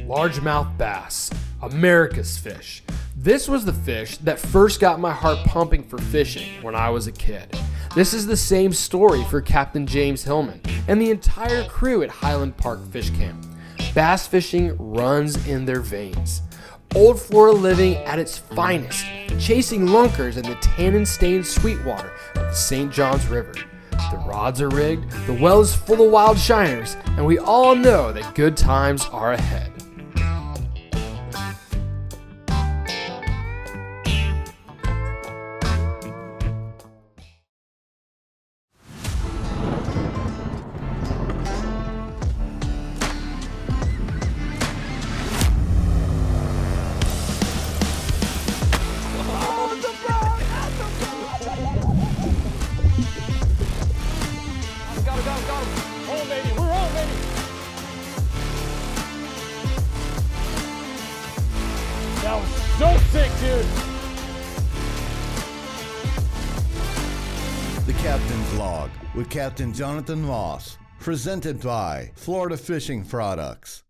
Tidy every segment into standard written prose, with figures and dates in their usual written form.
Largemouth bass, America's fish. This was the fish that first got my heart pumping for fishing when I was a kid. This is the same story for Captain James Hillman and the entire crew at Highland Park Fish Camp. Bass fishing runs in their veins. Old Florida living at its finest, chasing lunkers in the tannin-stained sweetwater of the St. Johns River. The rods are rigged, the well is full of wild shiners, and we all know that good times are ahead. That was so sick, dude. The Captain's Log with Captain Jonathan Moss, presented by Florida Fishing Products.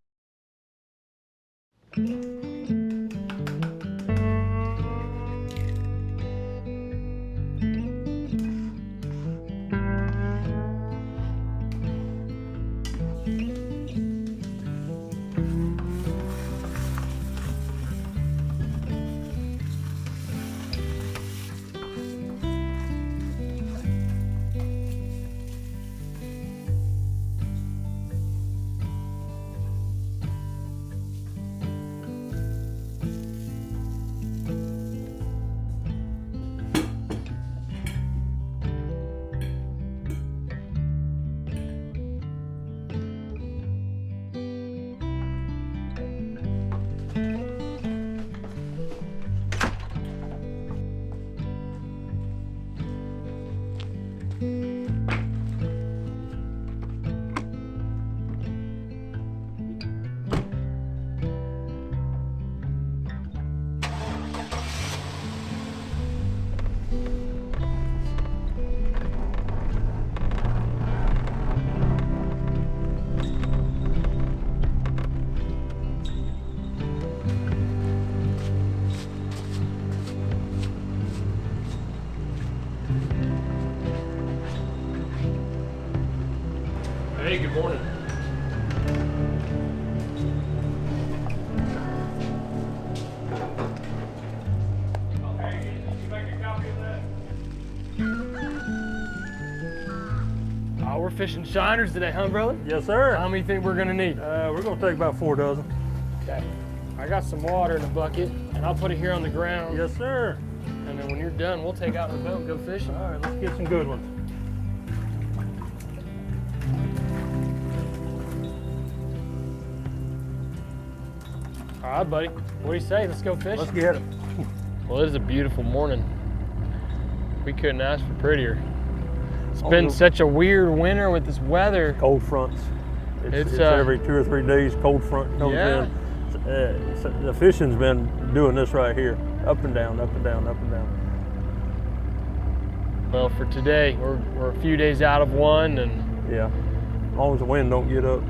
Hey, good morning. We're fishing shiners today, huh, brother? Yes, sir. How many think we're gonna need? We're gonna take about 4 dozen. Okay. I got some water in a bucket, and I'll put it here on the ground. Yes, sir. And then when you're done, we'll take out the boat and go fishing. All right, let's get some good ones. All right, buddy. What do you say? Let's go fishing. Let's get it. Well, it is a beautiful morning. We couldn't ask for prettier. It's been such a weird winter with this weather. Cold fronts. It's every 2 or 3 days, cold front comes in. The fishing's been doing this right here, up and down, up and down, up and down. Well, for today, we're a few days out of one, and yeah, as long as the wind don't get up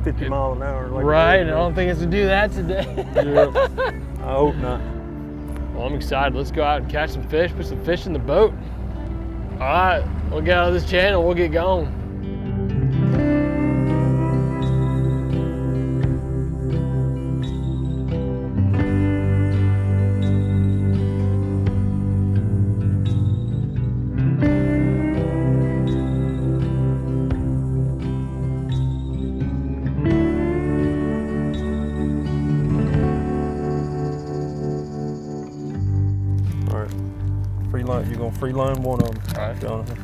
50 miles an hour. Like right, I don't think it's to do that today. Yeah, I hope not. Well, I'm excited. Let's go out and catch some fish, put some fish in the boat. All right, we'll get out of this channel, we'll get going. Free line, you're gonna free line one of them. All right, Jonathan.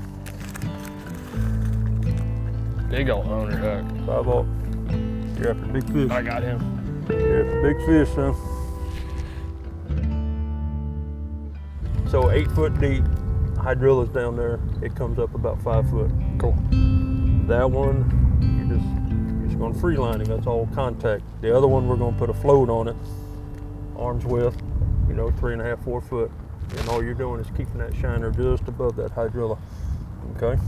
Big old owner hook. 5-0. You're after big fish. I got him. You're after big fish, son. So 8 foot deep, hydrilla's down there. It comes up about 5 foot. Cool. That one, you're just gonna free line him. That's all contact. The other one, we're gonna put a float on it, arm's width, 3.5, 4 foot. And all you're doing is keeping that shiner just above that hydrilla. Okay.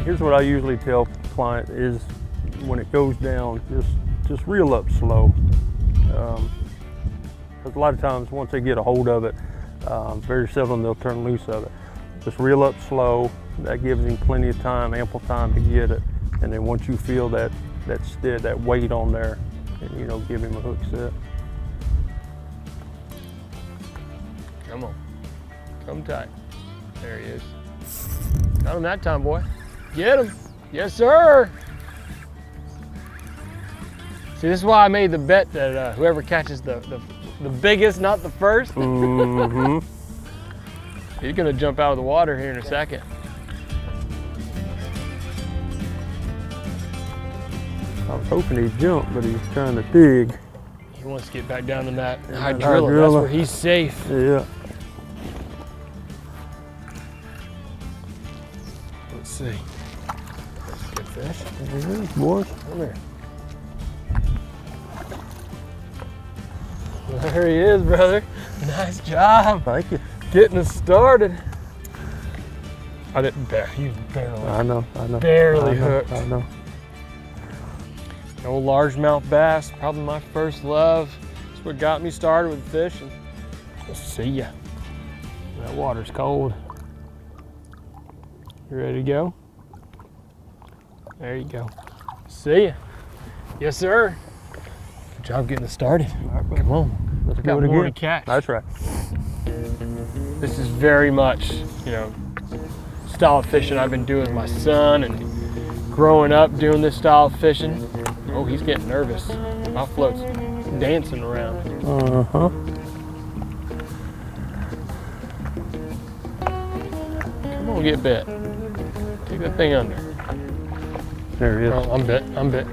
Here's what I usually tell clients is when it goes down, just reel up slow. Because a lot of times once they get a hold of it, very seldom they'll turn loose of it. Just reel up slow. That gives him plenty of time, ample time to get it. And then once you feel that weight on there, and, you know, give him a hook set. Come on, come tight. There he is. Got him that time, boy. Get him. Yes, sir. See, this is why I made the bet that whoever catches the biggest, not the first. Mm-hmm. He's gonna jump out of the water here in a second. I was hoping he'd jump, but he's trying to dig. He wants to get back down in that Yeah, hydrilla. hydrilla. That's where he's safe. Yeah. Let's see. Good fish. There he is, boys. Come here. There he is, brother. Nice job. Thank you. Getting us started. I didn't he was barely. I know. Barely I know, hooked. I know. Old largemouth bass, probably my first love. That's what got me started with fishing. We'll see ya. That water's cold. You ready to go? There you go. See ya. Yes, sir. Good job getting us started. Come on. Let's Got do it more again. to catch. That's right. This is very much, you know, style of fishing I've been doing with my son and growing up doing this style of fishing. Oh, he's getting nervous. My float's dancing around. Uh-huh. Come on, get bit. Take that thing under. There he is. Oh, I'm bit.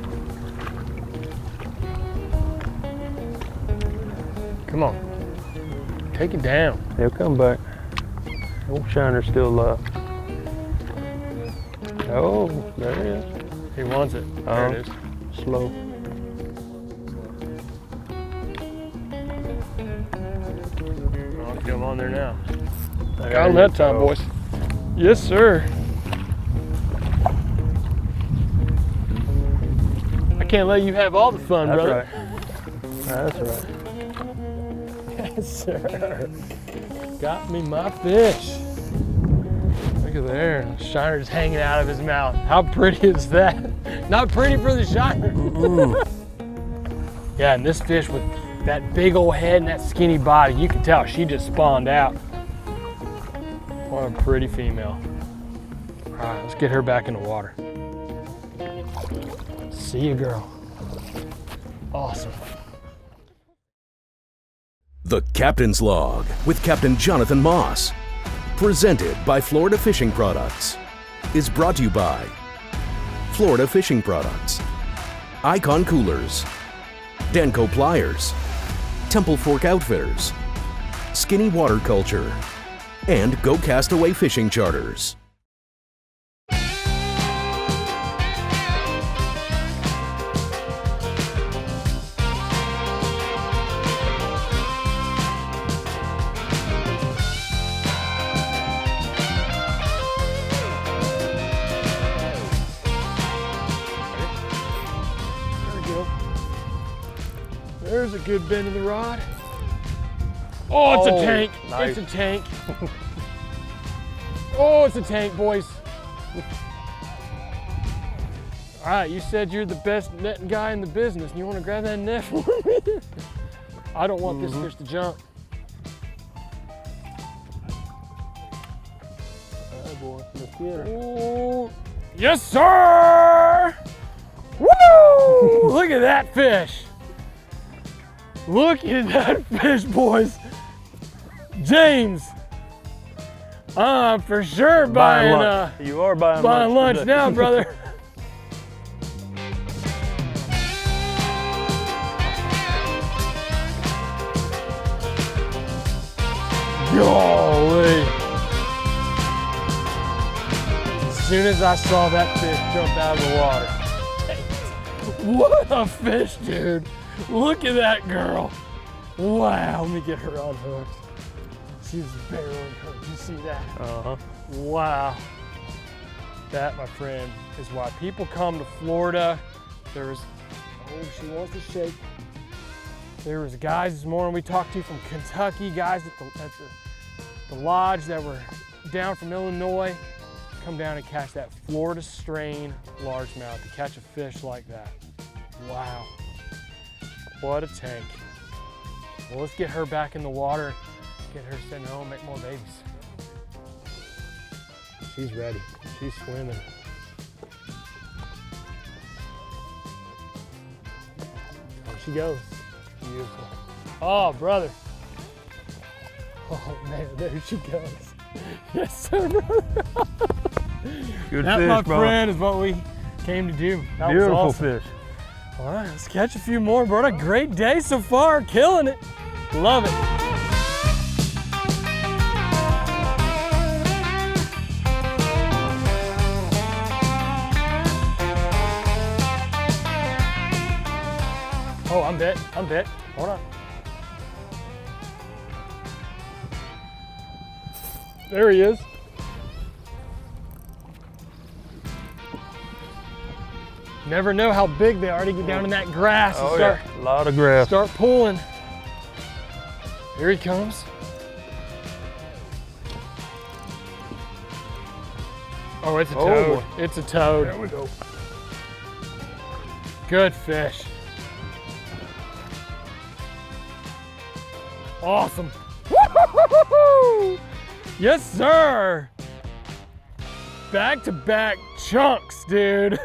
Come on. Take it down. He'll come back. Old shiner's still up. Oh, there it is. He wants it. There it is. Slow. Oh, come on there now. There Got him you that time, go. boys. Yes, sir. I can't let you have all the fun, That's brother. right. That's right. Yes, sir. Got me my fish. Look at there. The shiner's hanging out of his mouth. How pretty is that? Not pretty for the shiner. Yeah, and this fish with that big old head and that skinny body, you can tell she just spawned out. What a pretty female. All right, let's get her back in the water. See you, girl. Awesome. The Captain's Log with Captain Jonathan Moss, presented by Florida Fishing Products, is brought to you by Florida Fishing Products, Icon Coolers, Danco Pliers, Temple Fork Outfitters, Skinny Water Culture, and Go Castaway Fishing Charters. There's a good bend of the rod. Oh, it's a tank. Nice. It's a tank. Oh, it's a tank, boys. All right, you said you're the best netting guy in the business, and you want to grab that net for me? I don't want this fish to jump. Oh boy, let's get her. Oh, yes, sir! Woo! Look at that fish. Look at that fish, boys. James, I'm for sure buying lunch. You are buying lunch today. now, brother. Golly. soon as I saw that fish jump out of the water. What a fish, dude. Look at that girl. Wow, let me get her unhooked. She's barreling hooked. You see that? Uh-huh. Wow. That, my friend, is why people come to Florida. Oh, she wants to shake. There was guys this morning we talked to from Kentucky, guys at the lodge that were down from Illinois. Come down and catch that Florida strain largemouth, to catch a fish like that. Wow, what a tank. Well, let's get her back in the water, get her sent home, make more babies. She's ready, she's swimming. Oh, she goes, beautiful. Oh, brother. Oh man, there she goes. Yes, sir, brother. Good That, fish, my bro. friend, is what we came to do. That was Beautiful awesome. fish. All right, let's catch a few more, bro. A great day so far, killing it. Love it. Oh, I'm bit. Hold on. There he is. Never know how big they are to get down in that grass and Oh yeah, a lot of grass. start pulling. Here he comes. Oh, it's a toad. boy. It's a toad. There we go. Good fish. Awesome. Woo-hoo-hoo-hoo! Yes, sir. Back-to-back chunks, dude.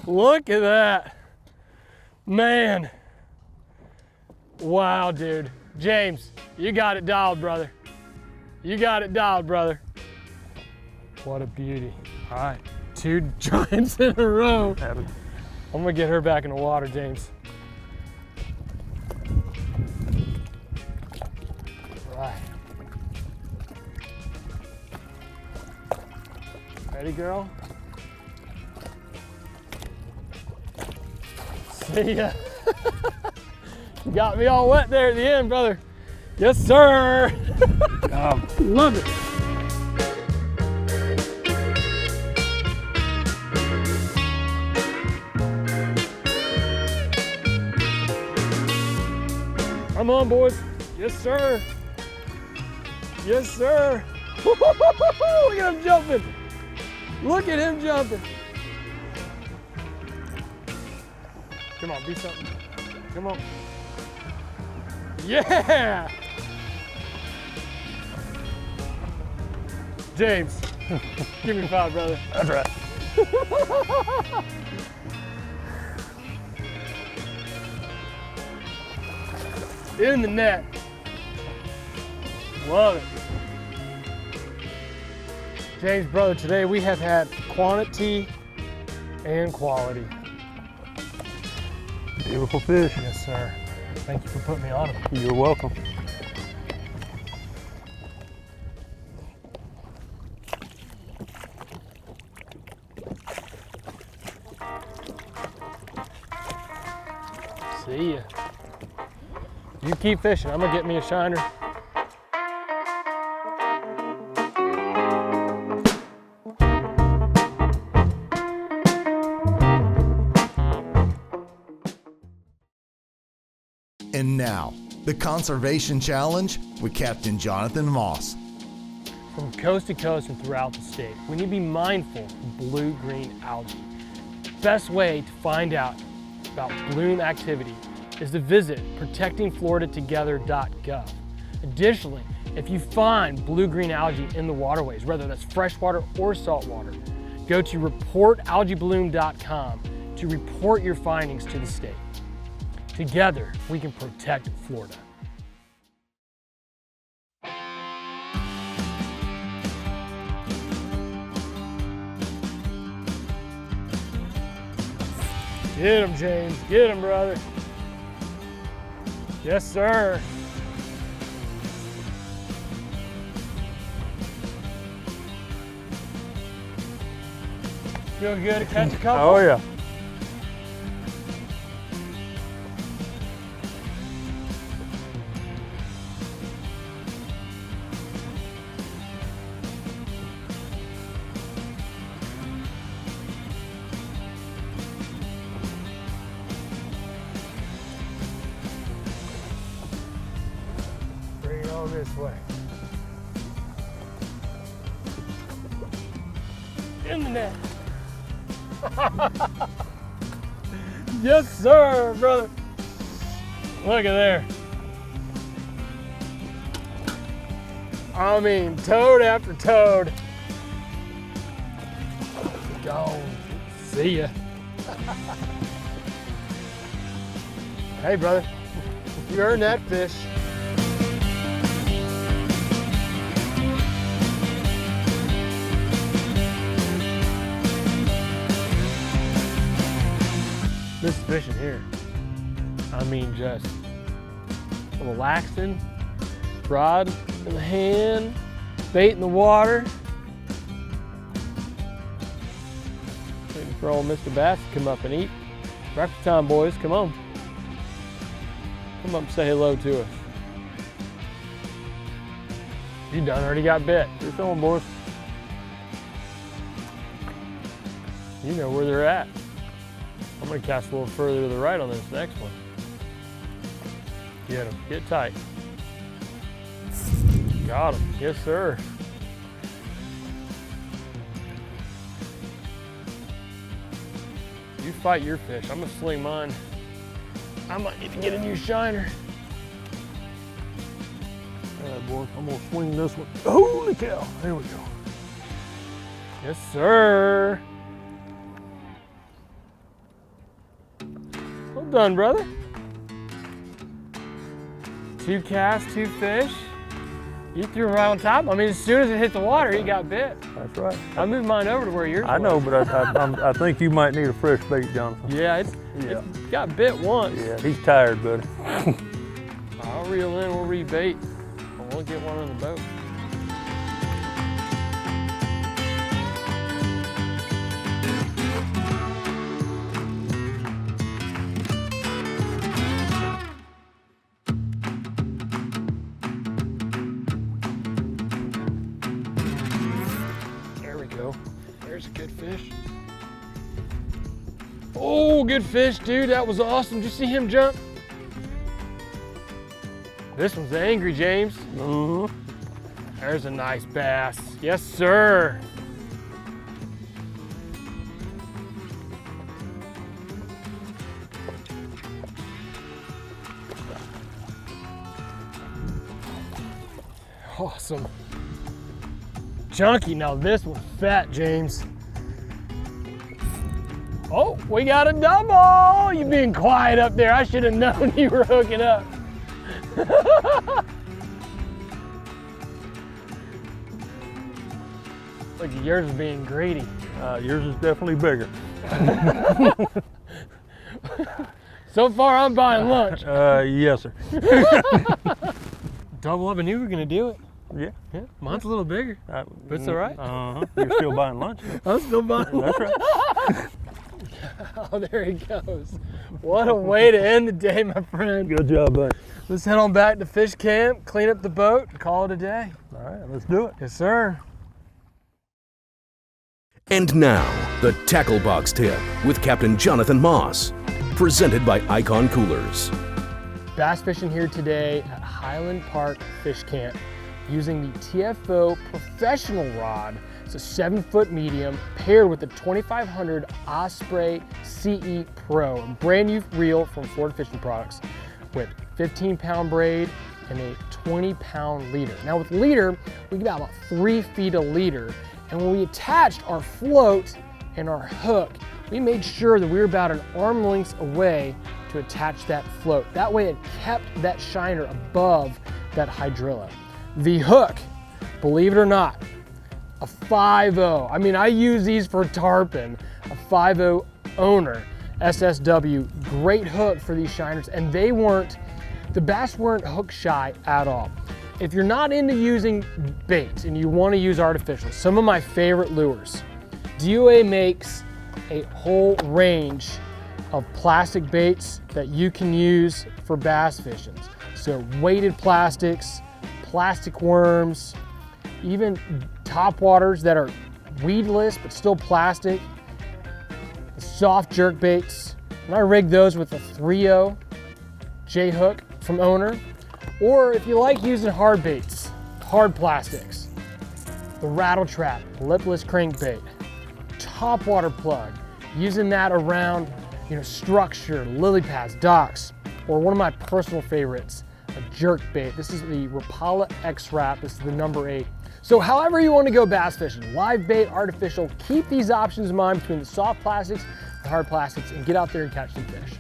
Look at that. Man. Wow, dude. James, you got it dialed, brother. You got it dialed, brother. What a beauty. All right, 2 giants in a row. Have it. I'm gonna get her back in the water, James. Right. Ready, girl? See ya. You got me all wet there at the end, brother. Yes, sir. Love it. Come on, boys. Yes, sir. Yes, sir. Look at him jumping. Look at him jumping. Come on, be something. Come on. Yeah! James, give me 5, brother. That's right. In the net. Love it. James, brother, today we have had quantity and quality. Beautiful fish. Yes, sir. Thank you for putting me on them. You're welcome. See ya. You keep fishing. I'm gonna get me a shiner. And now, the Conservation Challenge with Captain Jonathan Moss. From coast to coast and throughout the state, we need to be mindful of blue-green algae. The best way to find out about bloom activity is to visit protectingfloridatogether.gov. Additionally, if you find blue-green algae in the waterways, whether that's freshwater or saltwater, go to reportalgaebloom.com to report your findings to the state. Together, we can protect Florida. Get him, James. Get him, brother. Yes, sir. Feel good to catch a couple? Oh yeah. Bring it all this way. In the net. Yes, sir, brother. Look at there. I mean, toad after toad. Gone. See ya. Hey, brother. You earned that fish. This fishing here, I mean, just relaxing, rod in the hand, bait in the water. Waiting for old Mr. Bass to come up and eat. Breakfast time, boys, come on. Come up and say hello to us. You done already got bit. It's on, boys. You know where they're at. I'm gonna cast a little further to the right on this next one. Get him, get tight. Got him, yes sir. You fight your fish, I'm gonna sling mine. I might need to get a new shiner. All right, boys, I'm gonna swing this one. Holy cow, there we go. Yes sir. Well done, brother. 2 casts, 2 fish. You threw him right on top. I mean, as soon as it hit the water, he got bit. That's right. I moved mine over to where yours I was. know, but I think you might need a fresh bait, Jonathan. Yeah, it's got bit once. Yeah, he's tired, buddy. I'll reel in, we'll rebait. We'll get one on the boat. There we go. There's a good fish. Oh, good fish, dude. That was awesome. Did you see him jump? This one's angry, James. Mm-hmm. There's a nice bass. Yes, sir. Awesome. Chunky. Now this one's fat, James. Oh, we got a double. You being quiet up there. I should have known you were hooking up. Look at yours being greedy. Yours is definitely bigger. So far, I'm buying lunch. Yes, sir. Double up, I knew we were gonna do it. Yeah. Yeah, mine's a little bigger, but it's all right. You're still buying lunch? I'm still buying lunch. That's right. Oh, there he goes. What a way to end the day, my friend. Good job, buddy. Let's head on back to fish camp, clean up the boat, and call it a day. All right, let's do it. Yes, sir. And now, the Tackle Box Tip with Captain Jonathan Moss, presented by Icon Coolers. Bass fishing here today at Highland Park Fish Camp using the TFO professional rod. It's a 7-foot medium paired with the 2500 Osprey CE Pro, a brand new reel from Florida Fishing Products with 15-pound braid and a 20-pound leader. Now with leader, we get about 3 feet of leader. And when we attached our float and our hook, we made sure that we were about an arm length away to attach that float. That way it kept that shiner above that hydrilla. The hook, believe it or not, a 5.0. I mean, I use these for tarpon, a 5.0 owner, SSW, great hook for these shiners, and the bass weren't hook shy at all. If you're not into using baits and you want to use artificial, some of my favorite lures, DOA makes a whole range of plastic baits that you can use for bass fishing. So weighted plastics, plastic worms, even topwaters that are weedless but still plastic, soft jerk baits. And I rig those with a 3.0 J hook from Owner. Or if you like using hard baits, hard plastics, the rattle trap, lipless crankbait, topwater plug, using that around structure, lily pads, docks, or one of my personal favorites, a jerk bait. This is the Rapala X-Wrap. This is the number 8. So however you want to go bass fishing, live bait, artificial, keep these options in mind between the soft plastics and hard plastics and get out there and catch some fish.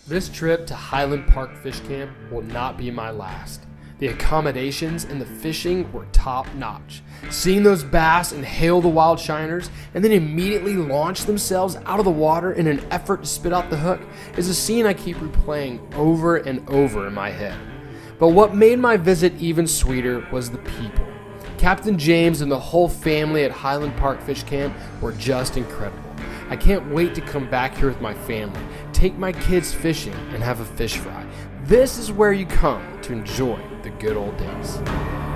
This trip to Highland Park Fish Camp will not be my last. The accommodations and the fishing were top notch. Seeing those bass inhale the wild shiners and then immediately launch themselves out of the water in an effort to spit out the hook is a scene I keep replaying over and over in my head. But what made my visit even sweeter was the people. Captain James and the whole family at Highland Park Fish Camp were just incredible. I can't wait to come back here with my family, take my kids fishing, and have a fish fry. This is where you come to enjoy the good old days.